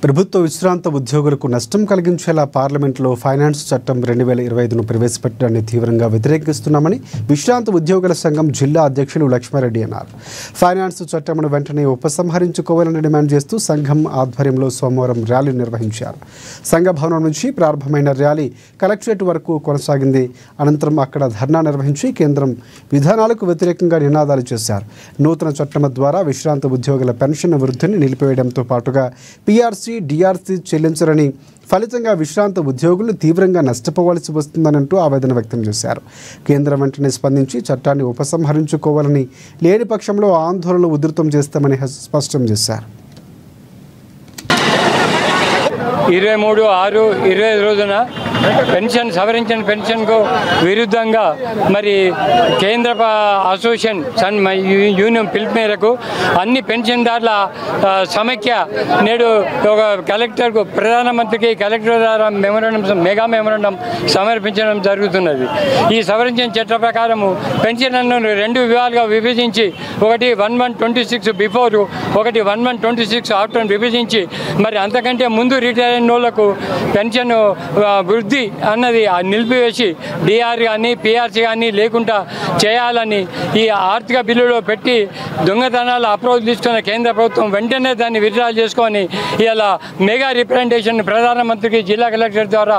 ప్రభుత్వ విశ్రాంత ఉద్యోగులకు నష్టం కలిగించేలా పార్లమెంట్లో ఫైనాన్స్ చట్టం 2025ను ప్రవేశపెట్టడాన్ని తీవ్రంగా వ్యతిరేకిస్తున్నామని విశ్రాంత ఉద్యోగుల సంఘం జిల్లా అధ్యక్షులు లక్ష్మారెడ్డి అన్నారు. ఫైనాన్స్ చట్టంను వెంటనే ఉపసంహరించుకోవాలని డిమాండ్ చేస్తూ సంఘం ఆధ్వర్యంలో సోమవారం ర్యాలీ నిర్వహించారు. సంఘ భవనం నుంచి ప్రారంభమైన ర్యాలీ కలెక్టరేట్ వరకు కొనసాగింది. అనంతరం అక్కడ ధర్నా నిర్వహించి కేంద్రం విధానాలకు వ్యతిరేకంగా నినాదాలు చేశారు. నూతన చట్టం ద్వారా విశ్రాంత ఉద్యోగుల పెన్షన్ వృద్ధిని నిలిపివేయడంతో పాటుగా పీఆర్సీ డిఆర్సీ చెల్లించరని, ఫలితంగా విశ్రాంత ఉద్యోగులు తీవ్రంగా నష్టపోవాల్సి వస్తుందనంటూ ఆవేదన వ్యక్తం చేశారు. కేంద్రం వెంటనే స్పందించి చట్టాన్ని ఉపసంహరించుకోవాలని, లేని పక్షంలో ఆందోళనలు ఉధృతం చేస్తామని స్పష్టం చేశారు. 23/6/25 రోజున పెన్షన్ సవరించిన పెన్షన్కు విరుద్ధంగా మరి కేంద్ర అసోసియేషన్ యూనియన్ పిలుపు మేరకు అన్ని పెన్షన్దారుల సమైక్య నేడు ఒక కలెక్టర్కు ప్రధానమంత్రికి కలెక్టర్ ద్వారా మెగా మెమోరాండం సమర్పించడం జరుగుతున్నది. ఈ సవరించిన చట్ట ప్రకారము పెన్షన్లను 2 విభాగాలుగా విభజించి, ఒకటి 1/1/26 బిఫోర్, ఒకటి 1/1/26 ఆఫ్టర్ విభజించి, మరి అంతకంటే ముందు రిటైర్ అయిన వాళ్ళకు పెన్షన్ వృద్ధి అన్నది నిలిపివేసి డిఆర్ కానీ పిఆర్సీ కానీ లేకుండా చేయాలని ఈ ఆర్థిక బిల్లులో పెట్టి దొంగతనాలు అప్రోచ్ తీసుకున్న కేంద్ర ప్రభుత్వం వెంటనే దాన్ని విత్డ్రా చేసుకొని ఇలా మెగా రిప్రజెంటేషన్ ప్రధానమంత్రికి జిల్లా కలెక్టర్ ద్వారా